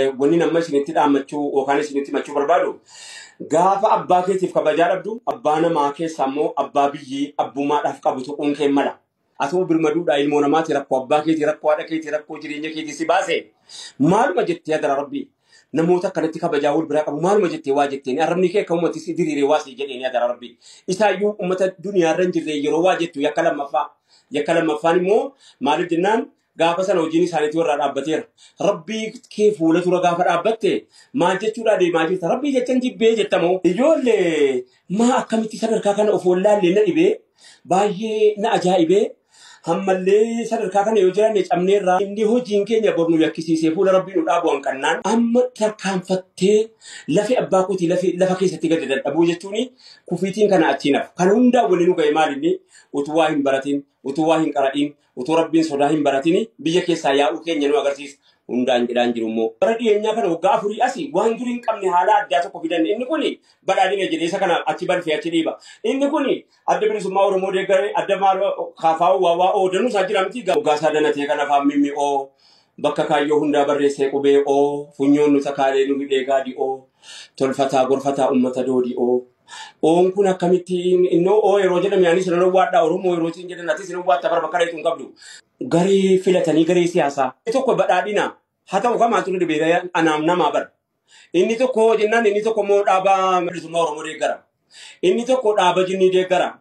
Wanni nama isinitti dhaammachuu yookaan isinitti machuu barbaadu gaafa abbaa keetiif kabajaa dhabdu abbaa namaa keessaa immoo abbaa biyyii abbummaadhaaf qabu tuquun kee mala. Atoo birmaduudhaa ilmoo namaati rakkoo abbaa keetii rakkoo haadha keetii rakkoo jireenya keetii si baase maaluma jettee adara rabbii namoota akkanatti kabajaa wal biraa qabu maaluma jettee waa jetteen arrabni kee akka uummati si diriiree waa si jedheen adara rabbii isaayyuu uummata duniyaarra hin jirre yeroo waa jettu yakka lammaffaan immoo maaliif jennaan gaafa sana hojiin isaaniitii warraa dhaabbateera. Rabbii kee fuula tura gaafa dhaabbatte maal jechuudha deemaa jirta? Rabbii jechaan jibbee jettamoo. Ijoollee maa akkamitti sadarkaa kana of wallaallee na dhibee baay'ee na ajaa'ibee hammallee sadarkaa kana yoo jiran cabneerraa inni hojiin keenya bor nu yakkisiisee fuula rabbii nu dhaabu hanqannaan amma tarkaanfattee lafi abbaa kootii lafa keessatti gadi dadhabuu jechuuni kufiitiin kana achiin hafu. Kan hundaa waliin nu ga'e maalinni utuu waa hin baratin utuu waa hin qara'in utuu rabbiin sodaa hin baratini biyya keessaa yaa'uu keenya nu agarsiisa. Hundaan jedhaan jiru immoo bara dhiyeenyaa kana waggaa afurii asii waan durii hin qabne haala addaa tokko fidan inni kuni badhaadhina jedheessa kana achi balfee achi dhiiba. Inni kuni adda bilisummaa Oromoo deeggaree adda maal kaafaa'u waa oodanuu isaa jira miti gaasaa danatee kana afaan mimmi'oo bakka kaayyoo hundaa barreessee qubee oo funyoon nu takaalee nu hidhee gaadi'oo tolfataa gorfataa uummata doodi'oo. Oon kun akkamitti innoo oo yeroo jedhame ani sana waadhaa Oromoo yerootiin jedhan ati sana waadhaa bara bakka reetuun qabdu. Garee filatanii garee siyaasaa. Inni tokko badhaadhina haa ta'u kamaa ture dhibeera anaam namaa bara. Inni tokko jennaan inni tokko immoo dhaabaa bilisummaa Oromoo deeggara. Inni tokko dhaaba jinnii deeggara.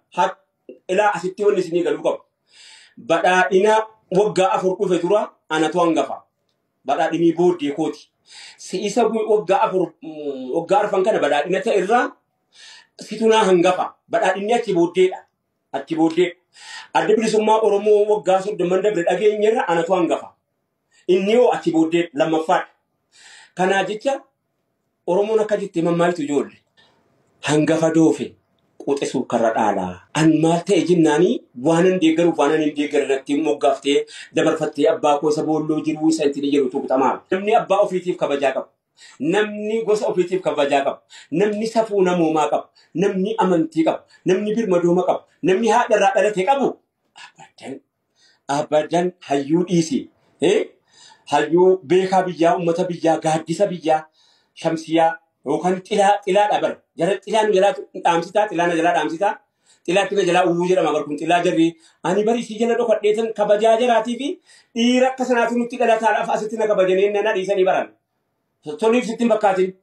Ilaa asitti wanni isinii galuu qabu. Badhaadhina waggaa 4 dhufe tura anatu hangafa. Badhaadhinii booddee kooti. Si'isa waggaa 4 kana badhaadhina ta'e irraa situnaa hangafa. Badhaadhinni achi booddeedha. Achi booddee. Adda bilisummaa Oromoo waggaa 30 dabre dhageenyarra anatu hangafa. Inni yoo achi booddee lammaffaadha. Kanaa jecha Oromoon akka jettee mammaaltu ijoollee. Hangafa doofe quxisuu karra dhaalaa. An maal ta'e jennaanii waanan deeggaruuf waanan hin deeggarratti moggaaftee dabarfattee abbaa koo isa boolloo jiruu isa itti jedhu tuqxamaa. Namni abbaa ofiitiif kabajaa qabu. Namni gosa ofiitiif kabajaa qabu. Namni safuu namoomaa qabu. Namni amantii qabu. Namni birmadooma qabu. Namni haadha irraa dhalate qabu. Abadan hayyuu dhiisi. Hayyuu beekaa biyyaa, uummata biyyaa, gaaddisa biyyaa, shamsiyaa yookaan xilaa dhaban. Jala xilaan jalaa dhaamsitaa, xilaan jalaa dhaamsitaa. Xilaatti na jalaa uwwuu jedhama garkuun xilaa jarri. Ani bari isii jala dhokadheetan kabajaa jaraatii fi dhiira akka sanaatu nutti dhalataadhaaf asitti na kabajanii na dhiisanii baran. Toniif sittiin bakkaatiin.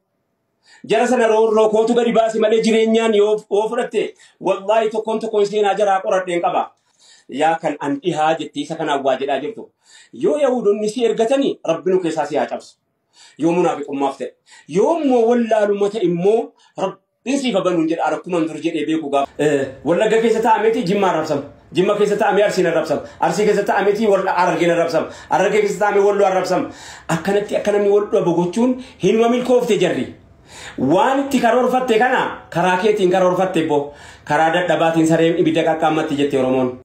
Jara sana rookootu gadi baasi malee jireenyaan yoo fudhatte wallaahi tokkoon seenaa jaraa qoradheen qaba. Yaa kan an dhihaa jettee isa kanaan waa jedhaa jirtu. Yoo Yahudoonni si ergatanii rabbi nu keessaa si haa cabsu. Yoo munaafiqummaaf ta'e. Yoo immoo wallaaluma ta'e immoo rabbiin siif abanuun jedha rakkuman dur jedhee beeku gaafa. Wallagga keessa taa'ameeti Jimmaa arrabsama. Jimma keessa taa'amee Arsiin arrabsama. Arsii keessa taa'ameeti Harargeen arrabsama. Harargee keessa taa'amee Walloo arrabsama. Akkanatti akka namni wal dhabu gochuun hinuma milkoofte jarri. Waan itti karoorfatte kana karaa keetiin karoorfatte boo karaa dadhabaatiin sareen ibidda qaqqaammatti jette Oromoon.